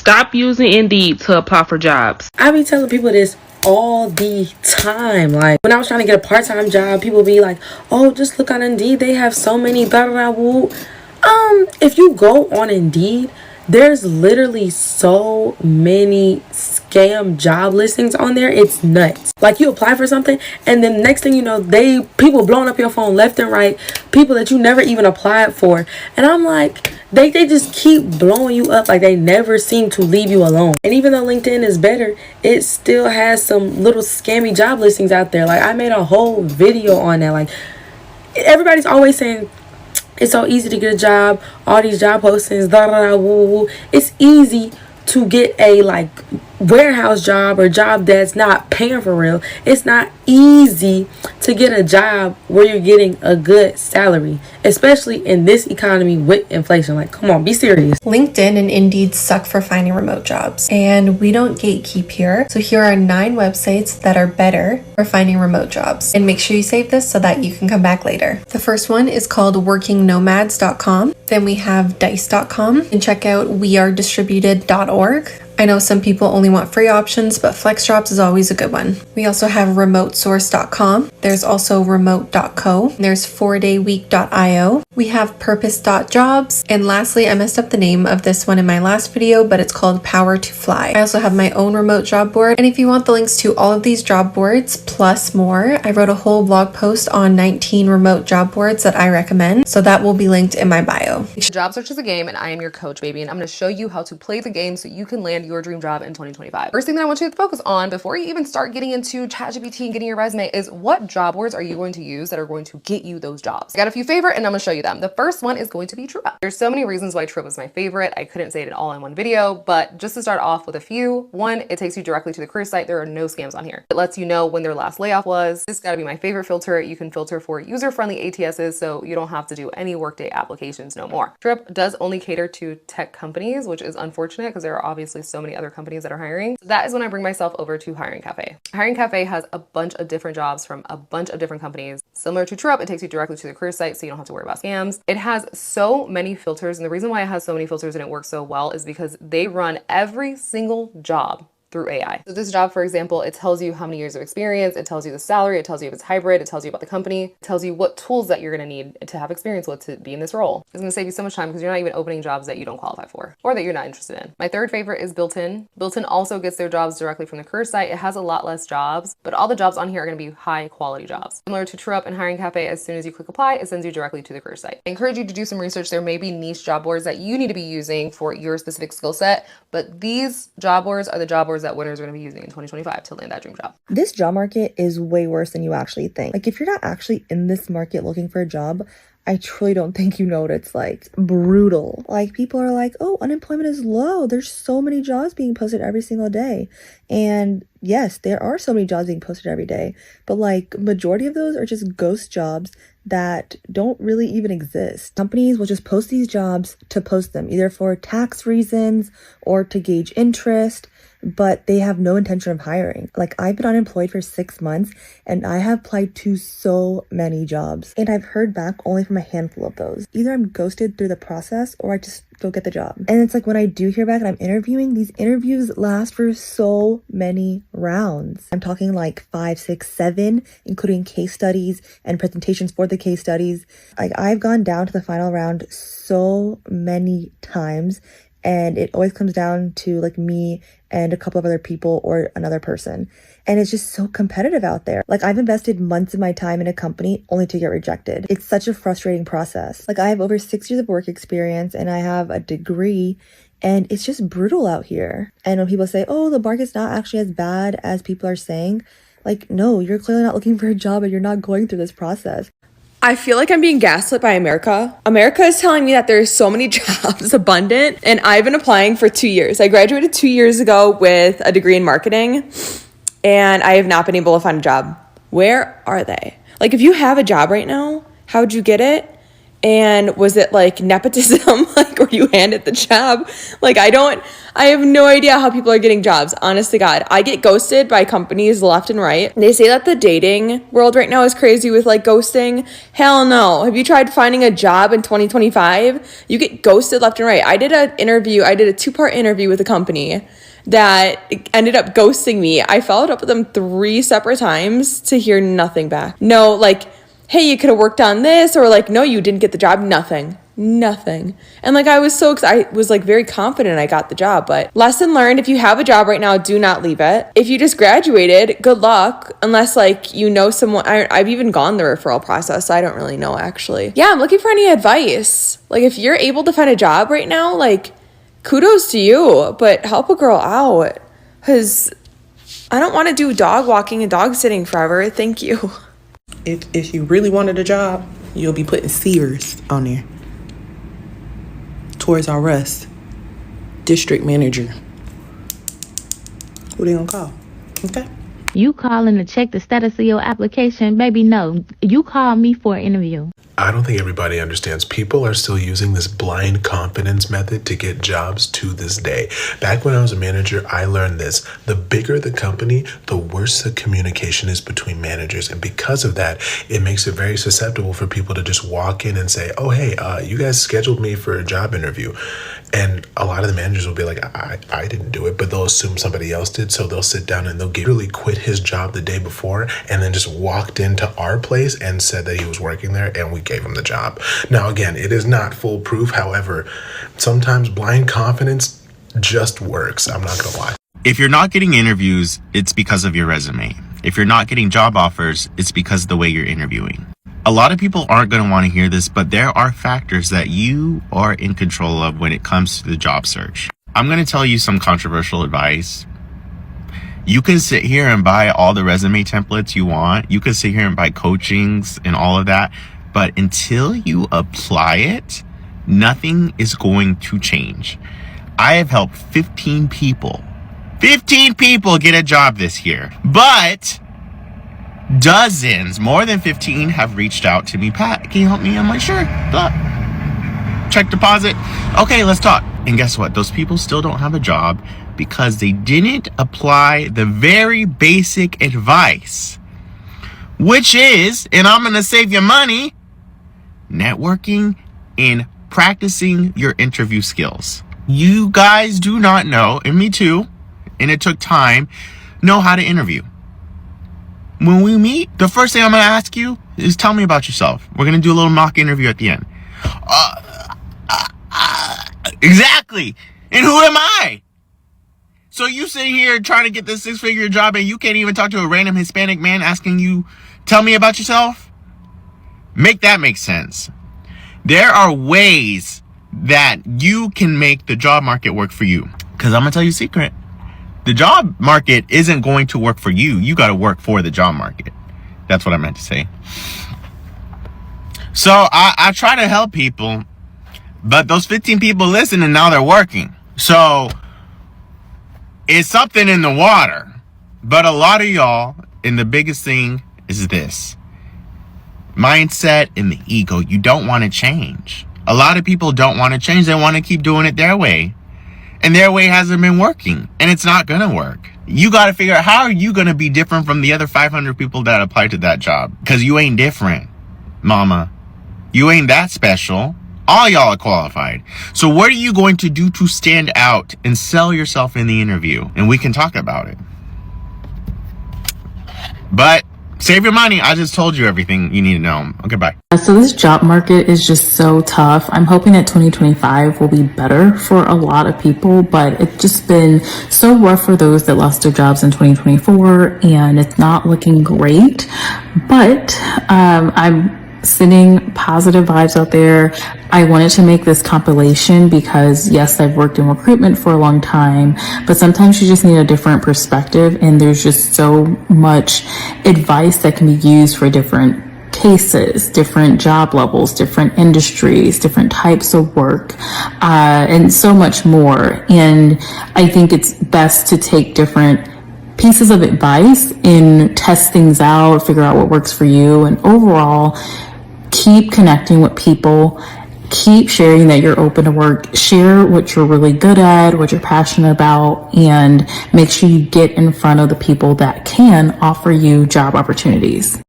Stop using Indeed to apply for jobs. I be telling people this all the time. Like, when I was trying to get a part-time job, people be like, oh, just look on Indeed, they have so many blah blah blah woo. If you go on Indeed, there's literally so many scam job listings on there. It's nuts. Like, you apply for something and then next thing you know, people blowing up your phone left and right, people that you never even applied for. And I'm like, they just keep blowing you up. Like, they never seem to leave you alone. And even though LinkedIn is better, it still has some little scammy job listings out there. Like, I made a whole video on that. Like, everybody's always saying it's so easy to get a job, all these job postings, blah, blah, blah, woo, woo. It's easy to get a like warehouse job or job that's not paying for real. It's not easy to get a job where you're getting a good salary, especially in this economy with inflation. Like, come on, be serious. LinkedIn and Indeed suck for finding remote jobs, and we don't gatekeep here. So here are 9 websites that are better for finding remote jobs, and make sure you save this so that you can come back later. The first one is called workingnomads.com. Then we have dice.com, and check out wearedistributed.org. I know some people only want free options, but FlexJobs is always a good one. We also have remotesource.com. There's also remote.co. There's 4dayweek.io. We have purpose.jobs. And lastly, I messed up the name of this one in my last video, but it's called Power to Fly. I also have my own remote job board. And if you want the links to all of these job boards plus more, I wrote a whole blog post on 19 remote job boards that I recommend. So that will be linked in my bio. Job search is a game, and I am your coach, baby, and I'm going to show you how to play the game so you can land your dream job in 2025. First thing that I want you to focus on before you even start getting into ChatGPT and getting your resume is what job boards are you going to use that are going to get you those jobs. I got a few favorite and I'm going to show you them. The first one is going to be TrueUp. There's so many reasons why TrueUp is my favorite. I couldn't say it all in one video, but just to start off with a few. One, it takes you directly to the career site. There are no scams on here. It lets you know when their last layoff was. This got to be my favorite filter. You can filter for user-friendly ATSs, so you don't have to do any Workday applications no more. TrueUp does only cater to tech companies, which is unfortunate because there are obviously so many other companies that are hiring. So that is when I bring myself over to Hiring Cafe. Hiring Cafe has a bunch of different jobs from a bunch of different companies. Similar to TrueUp, it takes you directly to the career site, so you don't have to worry about scams. It has so many filters, and the reason why it has so many filters and it works so well is because they run every single job through AI. So this job, for example, it tells you how many years of experience, it tells you the salary, it tells you if it's hybrid, it tells you about the company, it tells you what tools that you're going to need to have experience with to be in this role. It's going to save you so much time because you're not even opening jobs that you don't qualify for or that you're not interested in. My third favorite is Built-in. Built-in also gets their jobs directly from the career site. It has a lot less jobs, but all the jobs on here are going to be high quality jobs. Similar to TrueUp and Hiring Cafe, as soon as you click apply, it sends you directly to the career site. I encourage you to do some research. There may be niche job boards that you need to be using for your specific skill set, but these job boards are the job boards that winners are going to be using in 2025 to land that dream job. This job market is way worse than you actually think. Like, if you're not actually in this market looking for a job, I truly don't think you know what it's like. Brutal. Like, people are like, oh, unemployment is low. There's so many jobs being posted every single day. And yes, there are so many jobs being posted every day, but like majority of those are just ghost jobs that don't really even exist. Companies will just post these jobs to post them, either for tax reasons or to gauge interest, but they have no intention of hiring. Like, I've been unemployed for 6 months and I have applied to so many jobs, and I've heard back only from a handful of those. Either I'm ghosted through the process or I just don't get the job. And it's like, when I do hear back and I'm interviewing, these interviews last for so many rounds. I'm talking like 5, 6, 7, including case studies and presentations for the case studies. Like, I've gone down to the final round so many times, and it always comes down to like me and a couple of other people or another person. And it's just so competitive out there. Like, I've invested months of my time in a company only to get rejected. It's such a frustrating process. Like, I have over 6 years of work experience and I have a degree, and it's just brutal out here. And when people say, oh, the market's not actually as bad as people are saying, like, no, you're clearly not looking for a job and you're not going through this process. I feel like I'm being gaslit by America. America is telling me that there's so many jobs abundant, and I've been applying for 2 years. I graduated 2 years ago with a degree in marketing, and I have not been able to find a job. Where are they? Like, if you have a job right now, how'd you get it? And was it like nepotism? Like, were you handed the job? Like, I have no idea how people are getting jobs. Honest to God, I get ghosted by companies left and right. They say that the dating world right now is crazy with like ghosting. Hell no. Have you tried finding a job in 2025? You get ghosted left and right. I did a 2-part interview with a company that ended up ghosting me. I followed up with them 3 separate times to hear nothing back. No, like, hey, you could have worked on this, or like, no, you didn't get the job. Nothing. And like, I was so excited. I was like very confident I got the job. But lesson learned, if you have a job right now, do not leave it. If you just graduated, good luck. Unless like you know someone. I've even gone the referral process, so I don't really know actually. Yeah, I'm looking for any advice. Like, if you're able to find a job right now, like, kudos to you, but help a girl out, because I don't want to do dog walking and dog sitting forever. Thank you. If you really wanted a job, you'll be putting Sears on there. Toys R Us, district manager. Who they gonna call? Okay. You calling to check the status of your application? Baby, no. You call me for an interview. I don't think everybody understands. People are still using this blind confidence method to get jobs to this day. Back when I was a manager, I learned this. The bigger the company, the worse the communication is between managers. And because of that, it makes it very susceptible for people to just walk in and say, oh, hey, you guys scheduled me for a job interview. And a lot of the managers will be like, I didn't do it, but they'll assume somebody else did. So they'll sit down and they'll literally quit his job the day before and then just walked into our place and said that he was working there, and we gave him the job. Now, again, it is not foolproof. However, sometimes blind confidence just works. I'm not gonna lie. If you're not getting interviews, it's because of your resume. If you're not getting job offers, it's because of the way you're interviewing. A lot of people aren't going to want to hear this, but there are factors that you are in control of when it comes to the job search. I'm going to tell you some controversial advice. You can sit here and buy all the resume templates you want. You can sit here and buy coachings and all of that. But until you apply it, nothing is going to change. I have helped 15 people get a job this year. But dozens, more than 15, have reached out to me. Pat, can you help me? I'm like, sure. Check deposit. Okay, let's talk. And guess what? Those people still don't have a job because they didn't apply the very basic advice, which is, and I'm going to save you money, networking and practicing your interview skills. You guys do not know, and me too, and it took time, know how to interview. When we meet, the first thing I'm going to ask you is tell me about yourself. We're going to do a little mock interview at the end. Exactly. And who am I? So you sitting here trying to get this 6-figure job and you can't even talk to a random Hispanic man asking you, tell me about yourself? Make that make sense. There are ways that you can make the job market work for you. Because I'm going to tell you a secret. The job market isn't going to work for you. You got to work for the job market. That's what I meant to say. So I try to help people, but those 15 people listen and now they're working. So it's something in the water. But a lot of y'all, and the biggest thing is this: mindset and the ego. You don't want to change. A lot of people don't want to change. They want to keep doing it their way. And their way hasn't been working, and it's not going to work. You got to figure out, how are you going to be different from the other 500 people that applied to that job? Because you ain't different, mama. You ain't that special. All y'all are qualified. So what are you going to do to stand out and sell yourself in the interview? And we can talk about it. But save your money. I just told you everything you need to know. Okay, bye. So this job market is just so tough. I'm hoping that 2025 will be better for a lot of people, but it's just been so rough for those that lost their jobs in 2024, and it's not looking great. But I'm sending positive vibes out there. I wanted to make this compilation because, yes, I've worked in recruitment for a long time, but sometimes you just need a different perspective, and there's just so much advice that can be used for different cases, different job levels, different industries, different types of work, and so much more. And I think it's best to take different pieces of advice and test things out, figure out what works for you, and overall keep connecting with people, keep sharing that you're open to work, share what you're really good at, what you're passionate about, and make sure you get in front of the people that can offer you job opportunities.